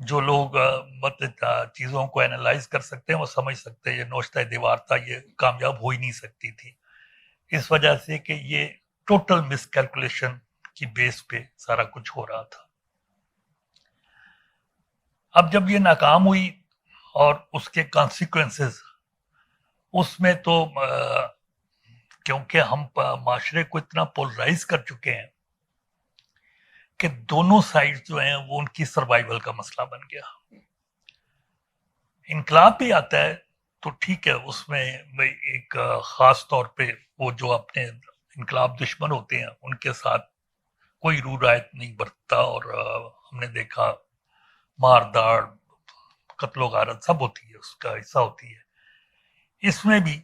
جو لوگ مطلب چیزوں کو اینالائز کر سکتے ہیں وہ سمجھ سکتے ہیں یہ نوشتہ دیوار تھا, یہ کامیاب ہو ہی نہیں سکتی تھی, اس وجہ سے کہ یہ ٹوٹل مس کیلکولیشن کی بیس پہ سارا کچھ ہو رہا تھا. اب جب یہ ناکام ہوئی اور اس کے کانسیکوینسز, اس میں تو کیونکہ ہم معاشرے کو اتنا پولرائز کر چکے ہیں کہ دونوں سائڈ جو ہیں وہ ان کی سروائیول کا مسئلہ بن گیا. انقلاب بھی آتا ہے تو ٹھیک ہے, اس میں ایک خاص طور پہ وہ جو اپنے انقلاب دشمن ہوتے ہیں ان کے ساتھ کوئی رو رعایت نہیں برتتا, اور ہم نے دیکھا مار داڑ, قتل و غارت سب ہوتی ہے, اس کا حصہ ہوتی ہے. اس میں بھی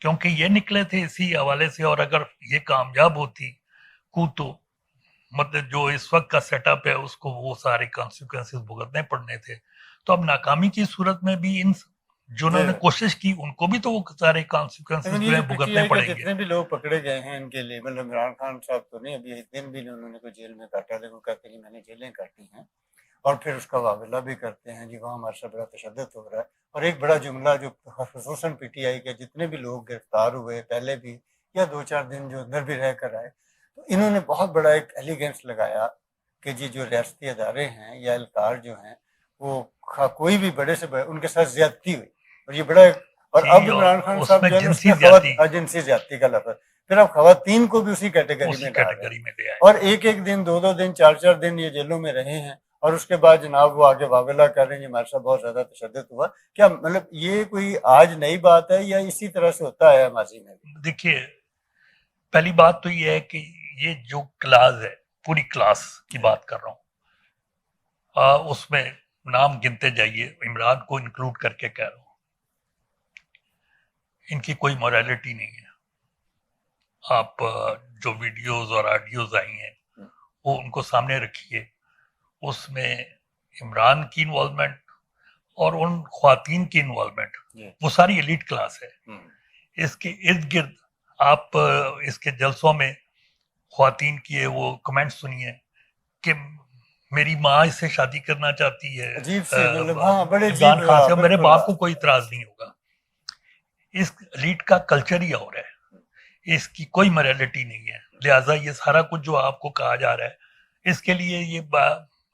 کیونکہ یہ نکلے تھے اسی حوالے سے, اور اگر یہ کامیاب ہوتی تو مطلب جو اس وقت کا سیٹ اپ ہے اس کو وہ سارے کانسیکوینسز بھگتنے پڑنے تھے. تو اب ناکامی کی صورت میں بھی ان جنہوں نے کوشش کی ان کو بھی تو وہ سارے کانسیکوینسز جو ہیں بھگتنے پڑیں گے. جتنے بھی لوگ پکڑے گئے ہیں ان کے لیے, مطلب عمران خان صاحب تو نہیں, ابھی ایک دن بھی انہوں نے کوئی جیل میں کاٹا, لیکن کہتے ہیں میں نے جیلیں کاٹی ہیں, اور پھر اس کا واویلا بھی کرتے ہیں جی وہاں ہمارے سے بڑا تشدد ہو رہا ہے. اور ایک بڑا جملہ جو خصوصاً پی ٹی آئی کے جتنے بھی لوگ گرفتار ہوئے پہلے بھی یا 2-4 دن جو اندر بھی رہ کر آئے, تو انہوں نے بہت بڑا ایک ایلیگنس لگایا کہ جی جو ریاستی ادارے ہیں یا اہلکار جو ہیں وہ کوئی بھی بڑے سے بڑے ان کے ساتھ زیادتی ہوئی, اور یہ بڑا. اور اب عمران خان صاحب جو ہے جنسی زیادتی کا لفظ, پھر اب خواتین کو بھی اسی کیٹیگری میں لے آئے, اور ایک دن 2 دن 4 دن یہ جیلوں میں رہے ہیں, اور اس کے بعد جناب وہ آگے واویلا کر رہے ہیں ہمارے ساتھ بہت زیادہ تشدد ہوا. کیا مطلب یہ کوئی آج نئی بات ہے یا اسی طرح سے ہوتا ہے ماضی میں؟ دیکھیے پہلی بات تو یہ ہے کہ یہ جو کلاس ہے, پوری کلاس کی بات کر رہا ہوں, اس میں نام گنتے جائیے, عمران کو انکلوڈ کر کے کہہ رہا ہوں, ان کی کوئی موریلٹی نہیں ہے. آپ جو ویڈیوز اور آڈیوز آئی ہیں وہ ان کو سامنے رکھیے, اس میں عمران کی انوالومنٹ اور ان خواتین کی انوالومنٹ وہ ساری ایلیٹ کلاس ہے. اس کے ارد گرد آپ اس کے جلسوں میں خواتین کی وہ کمنٹ سنیے کہ میری ماں اس سے شادی کرنا چاہتی ہے, عمران خان سے, میرے باپ کو کوئی اعتراض نہیں ہوگا. اس ایلیٹ کا کلچر ہی اور ہے, اس کی کوئی موریلٹی نہیں ہے. لہٰذا یہ سارا کچھ جو آپ کو کہا جا رہا ہے اس کے لیے یہ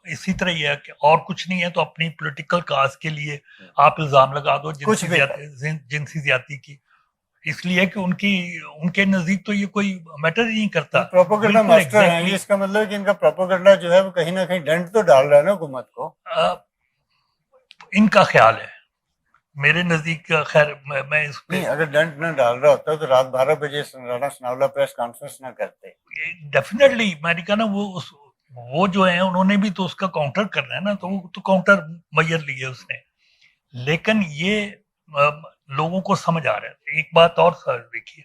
اسی طرح یہ ہے کہ اور کچھ نہیں ہے تو اپنی پولیٹیکل کاز کے لیے آپ الزام لگا دو جنسی زیادتی کی, اس لیے کہ ان کے نزدیک تو یہ کوئی میٹر ہی نہیں کرتا. پروپیگنڈا ماسٹر ہیں, اس کا مطلب کہ ان کا پروپیگنڈا جو ہے وہ کہیں نہ کہیں ڈنٹ تو ڈال رہا ہے نا حکومت کو. ان کا خیال ہے, میرے نزدیک خیر میں اس پہ اگر ڈنٹ نہ ڈال رہا ہوتا تو رات 12 بجے رانا ثناءاللہ پریس کانفرنس نہ کرتے. ڈیفینیٹلی میں نے کہا نا وہ جو ہیں انہوں نے بھی تو اس کا کاؤنٹر کرنا ہے نا, تو وہ تو کاؤنٹر میئر لیے اس نے, لیکن یہ لوگوں کو سمجھ آ رہا ہے. ایک بات اور دیکھیے,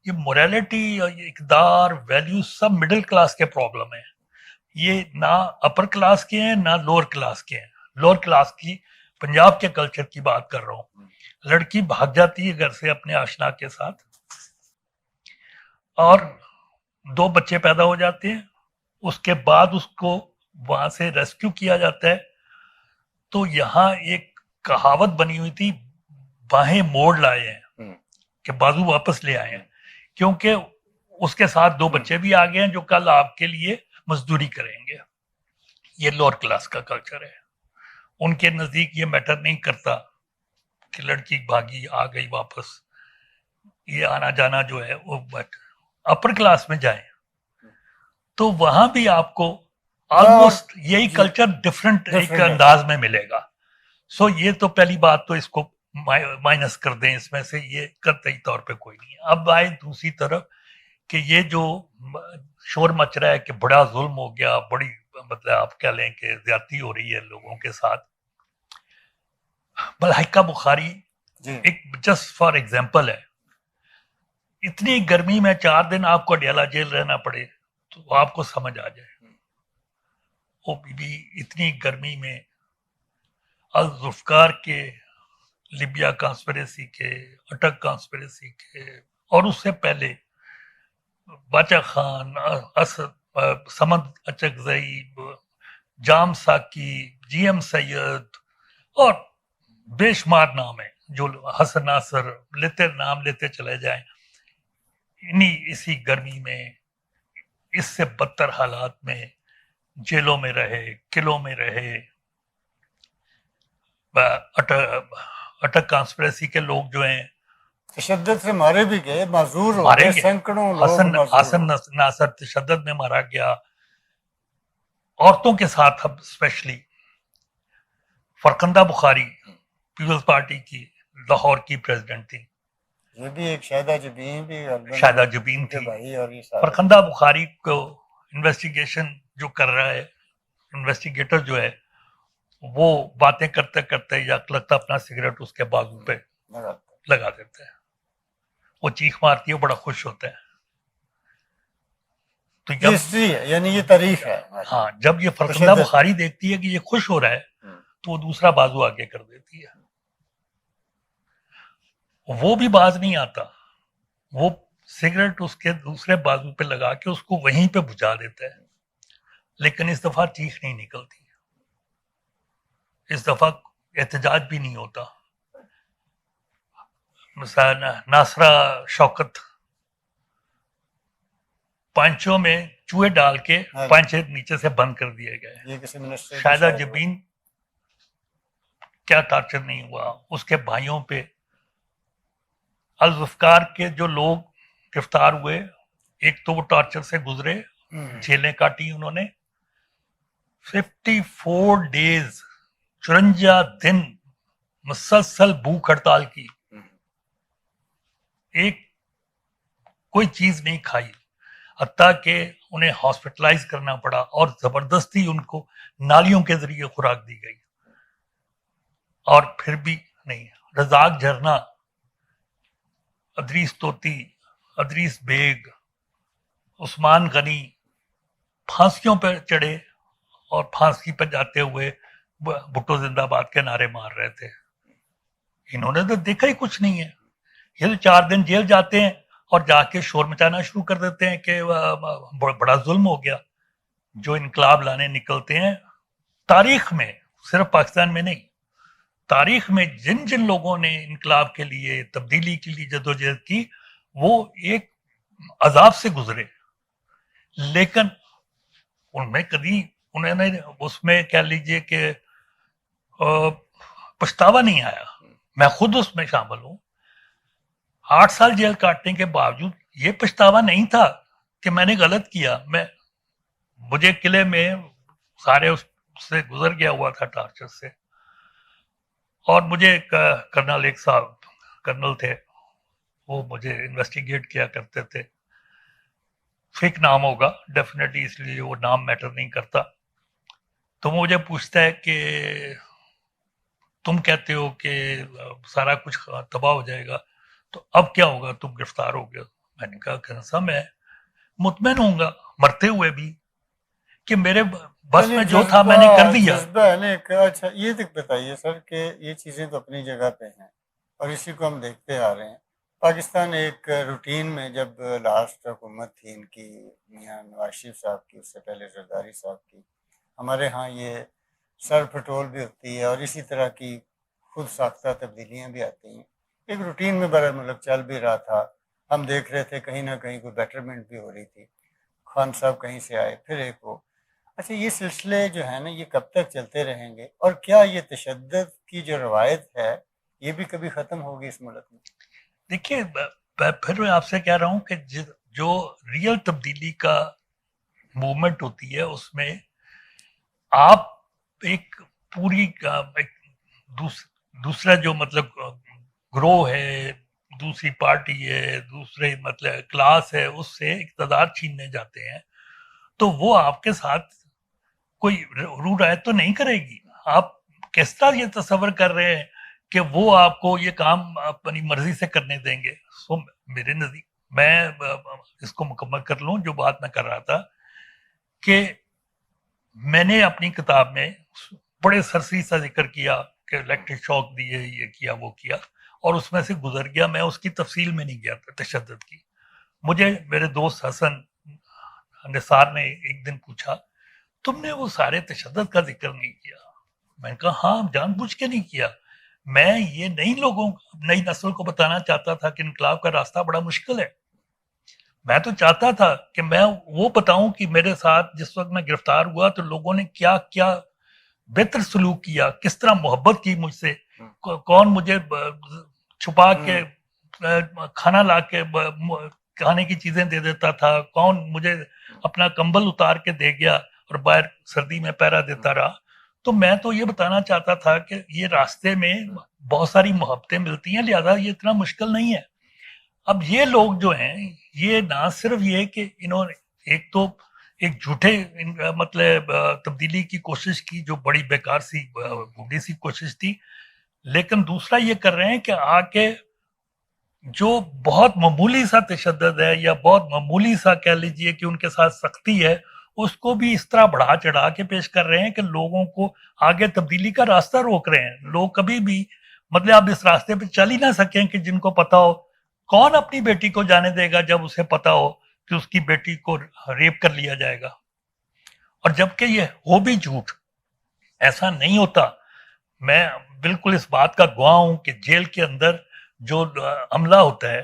یہ موریلٹی, اقدار, ویلیو سب مڈل کلاس کے پرابلم ہیں. یہ نہ اپر کلاس کے ہیں نہ لوور کلاس کے ہیں. لوور کلاس کی پنجاب کے کلچر کی بات کر رہا ہوں, لڑکی بھاگ جاتی ہے گھر سے اپنے آشنا کے ساتھ, اور 2 بچے پیدا ہو جاتے ہیں, اس کے بعد اس کو وہاں سے ریسکیو کیا جاتا ہے. تو یہاں ایک کہاوت بنی ہوئی تھی, باہیں موڑ لائے ہیں کہ بازو واپس لے آئے ہیں, کیونکہ اس کے ساتھ 2 بچے بھی آ گئے ہیں جو کل آپ کے لیے مزدوری کریں گے. یہ لوور کلاس کا کلچر ہے. ان کے نزدیک یہ میٹر نہیں کرتا کہ لڑکی بھاگی آ گئی واپس, یہ آنا جانا جو ہے وہ. اپر کلاس میں جائیں تو وہاں بھی آپ کو آلموسٹ یہی کلچر ڈفرنٹ ایک انداز میں ملے گا. سو یہ تو پہلی بات تو اس کو مائنس کر دیں, اس میں سے یہ قطعی طور پہ کوئی نہیں ہے. اب آئے دوسری طرف کہ یہ جو شور مچ رہا ہے کہ بڑا ظلم ہو گیا, بڑی مطلب آپ کہہ لیں کہ زیادتی ہو رہی ہے لوگوں کے ساتھ. ملائکہ بخاری ایک جسٹ فار ایگزامپل ہے. اتنی گرمی میں 4 دن آپ کو اڈیالہ جیل رہنا پڑے تو آپ کو سمجھ آ جائے. وہ بھی اتنی گرمی میں ذوالفقار کے, لیبیا کانسپریسی کے, اٹک کانسپریسی کے, اور اس سے پہلے باچا خان, اسد, سمد اچکزئی, جام ساکی, جی ایم سید اور بے شمار نام ہیں جو حسن ناصر نام لیتے چلے جائیں. اسی گرمی میں اس سے بدتر حالات میں جیلوں میں رہے, قلعوں میں رہے. اٹک کانسپریسی کے لوگ جو ہیں تشدد سے مارے بھی گئے, معذور ہو مارے گئے, گئے. سینکڑوں لوگ معذور حسن ناصر تشدد میں مارا گیا. عورتوں کے ساتھ اب اسپیشلی فرخندہ بخاری پیپلز پارٹی کی لاہور کی پریزیڈنٹ تھی, یہ بھی ایک شاہدہ جبین تھی. بھائی, اور یہ فرخندہ بخاری کو انویسٹیگیشن جو کر رہا ہے, انویسٹیگیٹر جو ہے وہ باتیں کرتے کرتے یا لگتا اپنا سگریٹ اس کے بازو پہ لگا دیتا ہے, وہ چیخ مارتی ہے, بڑا خوش ہوتا ہے. تو یعنی یہ تاریخ ہے. ہاں, جب یہ فرخندہ بخاری دیکھتی ہے کہ یہ خوش ہو رہا ہے تو وہ دوسرا بازو آگے کر دیتی ہے. وہ بھی باز نہیں آتا, وہ سگریٹ اس کے دوسرے بازو پہ لگا کے اس کو وہیں پہ بجھا دیتا ہے. لیکن اس دفعہ چیخ نہیں نکلتی, اس دفعہ احتجاج بھی نہیں ہوتا. مثلا ناصرہ شوکت پانچوں میں چوہے ڈال کے پانچے نیچے سے بند کر دیے گئے. شاہدہ جبین کیا ٹارچر نہیں ہوا, اس کے بھائیوں پہ. الذوالفقار کے جو لوگ گرفتار ہوئے, ایک تو وہ ٹارچر سے گزرے, جیلیں کاٹی انہوں نے. 54 days 54 دن مسلسل بھوک ہڑتال کی, ایک کوئی چیز نہیں کھائی, حتیٰ کہ انہیں ہاسپٹلائز کرنا پڑا اور زبردستی ان کو نالیوں کے ذریعے خوراک دی گئی, اور پھر بھی نہیں. رزاق جھرنا, ادریس توتی, ادریس بیگ, عثمان غنی پھانسیوں پہ چڑھے اور پھانسی پہ جاتے ہوئے بھٹو زندہ باد کے نعرے مار رہے تھے. انہوں نے تو دیکھا ہی کچھ نہیں ہے. یہ تو 4 دن جیل جاتے ہیں اور جا کے شور مچانا شروع کر دیتے ہیں کہ بڑا ظلم ہو گیا. جو انقلاب لانے نکلتے ہیں تاریخ میں, صرف پاکستان میں نہیں, تاریخ میں جن جن لوگوں نے انقلاب کے لیے, تبدیلی کے لیے جدوجہد کی, وہ ایک عذاب سے گزرے, لیکن ان میں کبھی انہوں نے اس میں کہہ لیجئے کہ پچھتاوا نہیں آیا. میں خود اس میں شامل ہوں. 8 سال جیل کاٹنے کے باوجود یہ پچھتاوا نہیں تھا کہ میں نے غلط کیا. مجھے قلعے میں سارے اس سے گزر گیا ہوا تھا ٹارچر سے, اور مجھے کرنل ایک صاحب کرنل تھے, وہ مجھے انویسٹیگیٹ کیا کرتے تھے. فیک نام ہوگا ڈیفینیٹلی, اس لیے وہ نام میٹر نہیں کرتا. تو مجھے پوچھتا ہے کہ تم کہتے ہو کہ سارا کچھ تباہ ہو جائے گا, تو اب کیا ہوگا, تم گرفتار ہو گئے. میں نے کہا کہ میں مطمئن ہوں گا مرتے ہوئے بھی کہ میرے بس میں جو تھا میں نے کر دیا. اچھا یہ بتائیے سر کہ یہ چیزیں تو اپنی جگہ پہ ہیں اور اسی کو ہم دیکھتے آ رہے ہیں. پاکستان ایک روٹین میں, جب لاسٹ حکومت تھی ان کی میاں نواز شریف صاحب کی, اس سے پہلے زرداری صاحب کی, ہمارے ہاں یہ سر پٹرول بھی ہوتی ہے اور اسی طرح کی خود ساختہ تبدیلیاں بھی آتی ہیں. ایک روٹین میں برائے ملک چل بھی رہا تھا. ہم دیکھ رہے تھے کہیں نہ کہیں کوئی بیٹرمنٹ بھی ہو رہی تھی. خان صاحب کہیں سے آئے, پھر ایک ہو. اچھا یہ سلسلے جو ہے نا, یہ کب تک چلتے رہیں گے, اور کیا یہ تشدد کی جو روایت ہے یہ بھی کبھی ختم ہوگی اس ملک میں؟ دیکھیے, پھر میں آپ سے کہہ رہا ہوں کہ جو ریئل تبدیلی کا موومنٹ ہوتی ہے اس میں آپ ایک پوری دوسرا جو مطلب گروہ ہے, دوسری پارٹی ہے, دوسرے مطلب کلاس ہے, اس سے اقتدار چھیننے جاتے ہیں, تو وہ آپ کے ساتھ کوئی رو رائت تو نہیں کرے گی. آپ کس طرح یہ تصور کر رہے ہیں کہ وہ آپ کو یہ کام اپنی مرضی سے کرنے دیں گے؟ میرے نزدیک, میں اس کو مکمل کر لوں جو بات میں کر رہا تھا, کہ میں نے اپنی کتاب میں بڑے سرسری سا ذکر کیا کہ الیکٹرک شاک دیے, یہ کیا وہ کیا, اور اس میں سے گزر گیا. میں اس کی تفصیل میں نہیں گیا تھا تشدد کی. مجھے میرے دوست حسن نثار نے ایک دن پوچھا, تم نے وہ سارے تشدد کا ذکر نہیں کیا, میں نے کہا ہاں جان بوجھ کے نہیں کیا. میں یہ نئی لوگوں نئی نسل کو بتانا چاہتا تھا کہ انقلاب کا راستہ بڑا مشکل ہے. میں تو چاہتا تھا کہ میں وہ بتاؤں کہ میرے ساتھ جس وقت میں گرفتار ہوا تو لوگوں نے کیا کیا بہتر سلوک کیا, کس طرح محبت کی مجھ سے, کون مجھے چھپا کے کھانا لا کے کھانے کی چیزیں دے دیتا تھا, کون مجھے اپنا کمبل اتار کے دے گیا اور باہر سردی میں پہرا دیتا رہا. تو میں تو یہ بتانا چاہتا تھا کہ یہ راستے میں بہت ساری محبتیں ملتی ہیں, لہذا یہ اتنا مشکل نہیں ہے. اب یہ لوگ جو ہیں یہ نہ صرف یہ کہ انہوں نے ایک جھوٹے مطلب تبدیلی کی کوشش کی جو بڑی بیکار سی بوڑھی سی کوشش تھی, لیکن دوسرا یہ کر رہے ہیں کہ آ کے جو بہت معمولی سا تشدد ہے یا بہت معمولی سا کہہ لیجئے کہ ان کے ساتھ سختی ہے, اس کو بھی اس طرح بڑھا چڑھا کے پیش کر رہے ہیں کہ لوگوں کو آگے تبدیلی کا راستہ روک رہے ہیں. لوگ کبھی بھی مطلب آپ اس راستے پہ چل ہی نہ سکیں کہ جن کو پتا ہو. کون اپنی بیٹی کو جانے دے گا جب اسے پتا ہو کہ اس کی بیٹی کو ریپ کر لیا جائے گا؟ اور جبکہ یہ ہو بھی جھوٹ, ایسا نہیں ہوتا. میں بالکل اس بات کا گواہ ہوں کہ جیل کے اندر جو عملہ ہوتا ہے,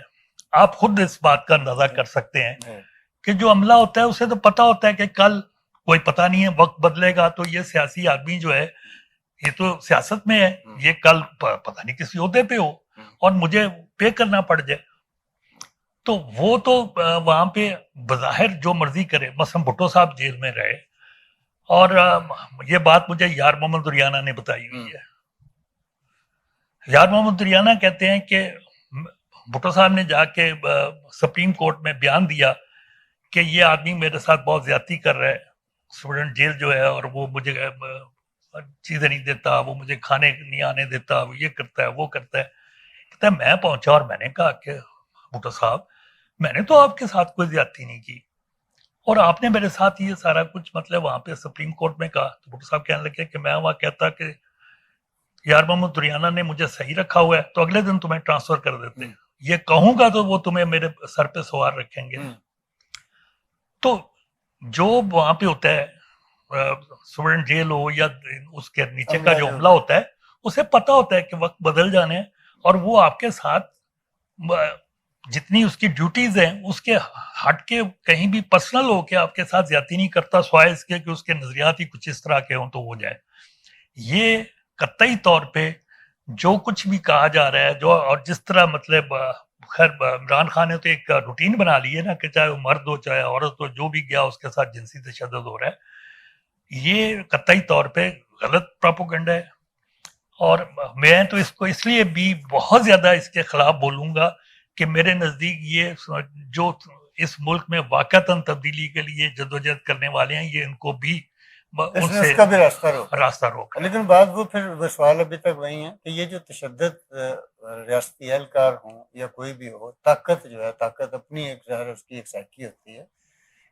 آپ خود اس بات کا اندازہ کر سکتے ہیں کہ جو عملہ ہوتا ہے اسے تو پتا ہوتا ہے کہ کل کوئی پتہ نہیں ہے, وقت بدلے گا تو یہ سیاسی آدمی جو ہے یہ تو سیاست میں ہے, یہ کل پتہ نہیں کسی عہدے پہ ہو اور مجھے پے کرنا پڑ جائے. تو وہ تو وہاں پہ بظاہر جو مرضی کرے. مثلا بھٹو صاحب جیل میں رہے, اور یہ بات مجھے یار محمد دریانہ نے بتائی ہوئی ہے. یار محمد دریانہ کہتے ہیں کہ بھٹو صاحب نے جا کے سپریم کورٹ میں بیان دیا کہ یہ آدمی میرے ساتھ بہت زیادتی کر رہا ہے, اسٹوڈنٹ جیل جو ہے, اور وہ مجھے چیزیں نہیں دیتا, وہ مجھے کھانے نہیں آنے دیتا, وہ یہ کرتا ہے وہ کرتا ہے. کہتا ہے میں پہنچا اور میں نے کہا کہ بھٹو صاحب میں نے تو آپ کے ساتھ کوئی زیادتی نہیں کی, اور آپ نے میرے ساتھ یہ سارا کچھ مطلب وہاں پہ سپریم کورٹ میں کہا. تو بھٹو صاحب کہنے لگے کہ میں وہاں کہتا کہ یار محمد دریانہ نے مجھے صحیح رکھا ہوا ہے تو اگلے دن تمہیں ٹرانسفر کر دیتے, یہ کہوں گا تو وہ تمہیں میرے سر پہ سوار رکھیں گے. تو جو وہاں پہ ہوتا ہے اسٹوڈنٹ جیل ہو یا اس کے نیچے کا جو عملہ ہوتا ہے, اسے پتا ہوتا ہے کہ وقت بدل جانے ہیں, اور وہ آپ کے ساتھ جتنی اس کی ڈیوٹیز ہیں اس کے ہٹ کے کہیں بھی پرسنل ہو کے آپ کے ساتھ زیادتی نہیں کرتا, سوائے اس کے کہ اس کے نظریات ہی کچھ اس طرح کے ہوں تو ہو جائے. یہ قطعی طور پہ جو کچھ بھی کہا جا رہا ہے, جو اور جس طرح مطلب خیر عمران خان نے تو ایک روٹین بنا لی ہے نا کہ چاہے وہ مرد ہو چاہے عورت ہو, جو بھی گیا اس کے ساتھ جنسی تشدد ہو رہا ہے. یہ قطعی طور پہ غلط پروپیگنڈا ہے, اور میں تو اس کو اس لیے بھی بہت زیادہ اس کے خلاف بولوں گا کہ میرے نزدیک یہ جو اس ملک میں واقعتاً تبدیلی کے لیے جدوجہد کرنے والے ہیں, یہ ان کو بھی اس کا بھی راستہ روکا. لیکن بات وہ سوال ابھی تک وہی ہے کہ یہ جو تشدد ریاستی اہلکار ہوں یا کوئی بھی ہو, طاقت جو ہے, طاقت اپنی ایک ظاہر اس کی ایک سائیکی ہوتی ہے.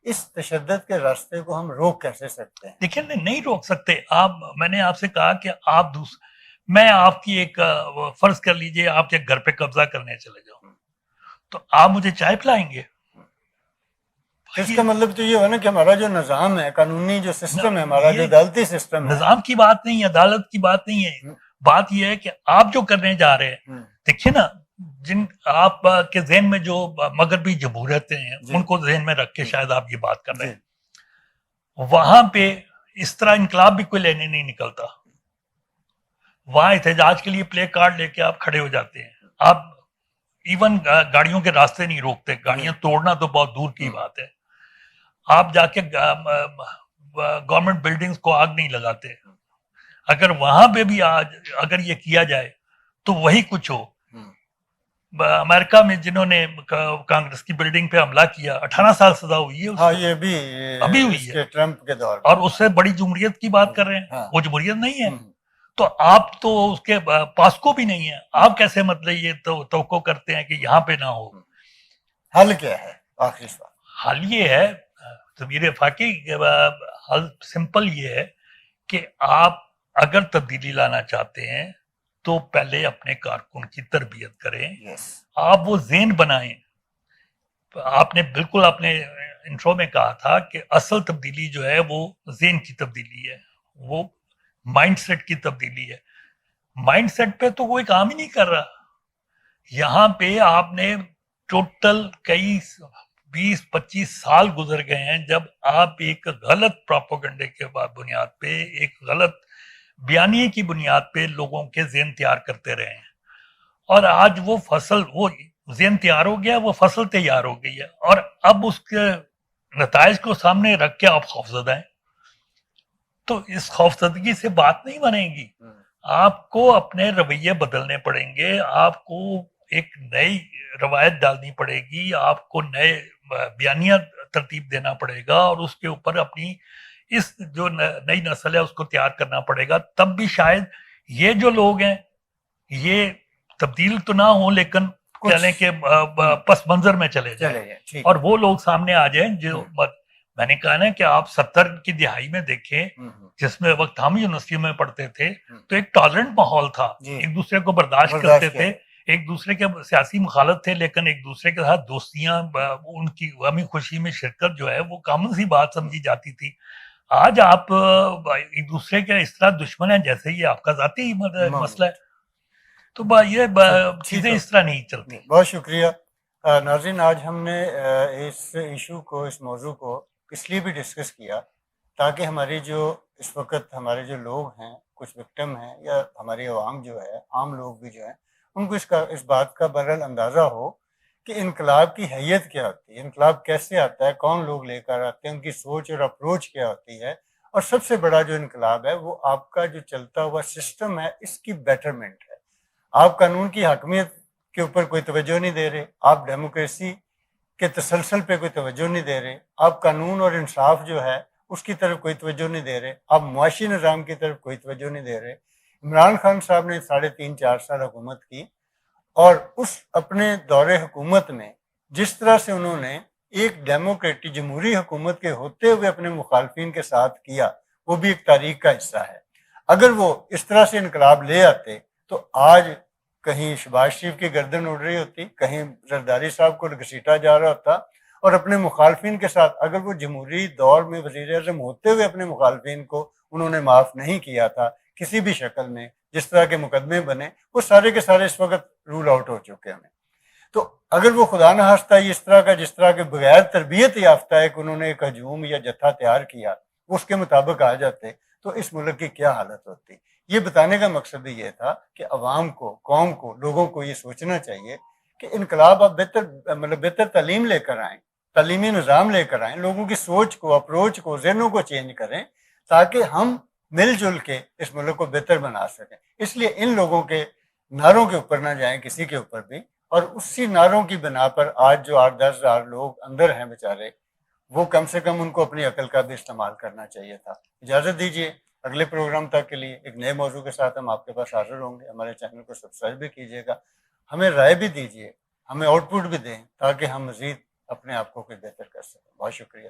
اس تشدد کے راستے کو ہم روک کیسے سکتے ہیں؟ دیکھیں نہیں روک سکتے آپ. میں نے آپ سے کہا کہ میں آپ کی ایک فرض کر لیجئے آپ کے گھر پہ قبضہ کرنے چلے جاؤں تو آپ مجھے چائے پلائیں گے؟ اس کا مطلب تو یہ ہو نا کہ ہمارا جو نظام ہے, قانونی جو سسٹم ہے ہمارا, جو عدالتی سسٹم ہے, نظام کی بات نہیں ہے, عدالت کی بات نہیں ہے. بات یہ ہے کہ آپ جو کرنے جا رہے ہیں, دیکھیے نا, جن آپ کے ذہن میں جو مغربی جمہوریتیں ہیں ان کو ذہن میں رکھ کے شاید آپ یہ بات کر رہے ہیں. وہاں پہ اس طرح انقلاب بھی کوئی لینے نہیں نکلتا. وہاں احتجاج کے لیے پلے کارڈ لے کے آپ کھڑے ہو جاتے ہیں. آپ ایون گاڑیوں کے راستے نہیں روکتے, گاڑیاں توڑنا تو بہت دور کی بات ہے. آپ جا کے گورنمنٹ بلڈنگز کو آگ نہیں لگاتے. اگر وہاں پہ بھی اگر یہ کیا جائے تو وہی کچھ ہو. امریکہ میں جنہوں نے کانگریس کی بلڈنگ پہ حملہ کیا 18 سال سزا ہوئی ہے. ہاں یہ بھی ابھی ہوئی ہے ٹرمپ کے دور, اور اس سے بڑی جمہوریت کی بات کر رہے ہیں. وہ جمہوریت نہیں ہے. تو آپ تو اس کے پاس کو بھی نہیں ہے. آپ کیسے مطلب یہ توقع کرتے ہیں کہ یہاں پہ نہ ہو؟ حل کیا ہے؟ آخری سوال. حل یہ ہے ضمیر وفاقی, حل سمپل یہ ہے کہ آپ اگر تبدیلی لانا چاہتے ہیں تو پہلے اپنے کارکن کی تربیت کریں. آپ وہ ذہن بنائیں. آپ نے بالکل اپنے انٹرو میں کہا تھا کہ اصل تبدیلی جو ہے وہ ذہن کی تبدیلی ہے. وہ مائنڈ سیٹ کی تبدیلی ہے. مائنڈ سیٹ پہ تو کوئی کام ہی نہیں کر رہا. یہاں پہ آپ نے ٹوٹل کئی 20-25 سال گزر گئے ہیں جب آپ ایک غلط پروپیگنڈے کے بنیاد پہ, ایک غلط بیانیے کی بنیاد پہ لوگوں کے ذہن تیار کرتے رہے ہیں, اور آج وہ فصل, وہ ذہن تیار ہو گیا, وہ فصل تیار ہو گئی ہے, اور اب اس کے نتائج کو سامنے رکھ کے آپ خوفزدہ ہیں. تو اس خوفزدگی سے بات نہیں بنے گی. آپ کو اپنے رویے بدلنے پڑیں گے, آپ کو ایک نئی روایت ڈالنی پڑے گی, آپ کو نئے بیانیہ ترتیب دینا پڑے گا, اور اس کے اوپر اپنی اس جو نئی نسل ہے اس کو تیار کرنا پڑے گا. تب بھی شاید یہ جو لوگ ہیں یہ تبدیل تو نہ ہوں, لیکن کہہ لیں کہ پس منظر میں چلے جائیں, اور وہ لوگ سامنے آ جائیں جو میں نے کہا نا کہ آپ 70 کی دہائی میں دیکھیں, جس میں وقت ہم یونیورسٹی میں پڑھتے تھے تو ایک ٹالرنٹ ماحول تھا, ایک دوسرے کو برداشت کرتے تھے, ایک دوسرے کے سیاسی مخالف تھے, لیکن ایک دوسرے کے ساتھ دوستیاں, ان کی غمی خوشی میں شرکت جو ہے وہ کامن سی بات سمجھی جاتی تھی. آج آپ ایک دوسرے کے اس طرح دشمن ہیں جیسے یہ آپ کا ذاتی مسئلہ ہے. تو یہ چیزیں اس طرح نہیں چلتی. بہت شکریہ ناظرین. آج ہم نے اس ایشو کو, اس موضوع کو اس لیے بھی ڈسکس کیا تاکہ ہماری جو اس وقت ہمارے جو لوگ ہیں, کچھ وکٹم ہیں, یا ہماری عوام جو ہے, عام لوگ بھی جو ہیں, ان کو اس بات کا برحال اندازہ ہو کہ انقلاب کی حیت کیا ہوتی ہے, انقلاب کیسے آتا ہے, کون لوگ لے کر آتے ہیں, ان کی سوچ اور اپروچ کیا ہوتی ہے, اور سب سے بڑا جو انقلاب ہے وہ آپ کا جو چلتا ہوا سسٹم ہے اس کی بیٹرمنٹ ہے. آپ قانون کی حاکمیت کے اوپر کوئی توجہ نہیں دے رہے, آپ ڈیموکریسی کے تسلسل پہ کوئی توجہ نہیں دے رہے, آپ قانون اور انصاف جو ہے اس کی طرف کوئی توجہ نہیں دے رہے, آپ معاشی نظام کی طرف کوئی توجہ نہیں دے رہے. عمران خان صاحب نے 3.5-4 سال حکومت کی, اور اس اپنے دور حکومت میں جس طرح سے انہوں نے ایک ڈیموکریٹک جمہوری حکومت کے ہوتے ہوئے اپنے مخالفین کے ساتھ کیا, وہ بھی ایک تاریخ کا حصہ ہے. اگر وہ اس طرح سے انقلاب لے آتے تو آج کہیں شہباز شریف کی گردن اڑ رہی ہوتی, کہیں زرداری صاحب کو گھسیٹا جا رہا ہوتا, اور اپنے مخالفین کے ساتھ اگر وہ جمہوری دور میں وزیر اعظم ہوتے ہوئے اپنے مخالفین کو انہوں نے معاف نہیں کیا تھا کسی بھی شکل میں, جس طرح کے مقدمے بنے وہ سارے کے سارے اس وقت رول آؤٹ ہو چکے ہیں. تو اگر وہ خدا نہ خواستہ اس طرح کا, جس طرح کے بغیر تربیت یافتہ ہے کہ انہوں نے ایک ہجوم یا جتھا تیار کیا, وہ اس کے مطابق آ جاتے تو اس ملک کی کیا حالت ہوتی. یہ بتانے کا مقصد بھی یہ تھا کہ عوام کو, قوم کو, لوگوں کو یہ سوچنا چاہیے کہ انقلاب آپ بہتر تعلیم لے کر آئیں, تعلیمی نظام لے کر آئیں, لوگوں کی سوچ کو, اپروچ کو, ذہنوں کو چینج کریں, تاکہ ہم مل جل کے اس ملک کو بہتر بنا سکیں. اس لیے ان لوگوں کے نعروں کے اوپر نہ جائیں کسی کے اوپر بھی, اور اسی نعروں کی بنا پر آج جو 8-10 ہزار لوگ اندر ہیں بیچارے, وہ کم سے کم ان کو اپنی عقل کا بھی استعمال کرنا چاہیے تھا. اجازت دیجیے, اگلے پروگرام تک کے لیے ایک نئے موضوع کے ساتھ ہم آپ کے پاس حاضر ہوں گے. ہمارے چینل کو سبسکرائب بھی کیجیے گا, ہمیں رائے بھی دیجیے, ہمیں آؤٹ پٹ بھی دیں تاکہ ہم مزید اپنے آپ کو بہتر کر سکیں. بہت شکریہ.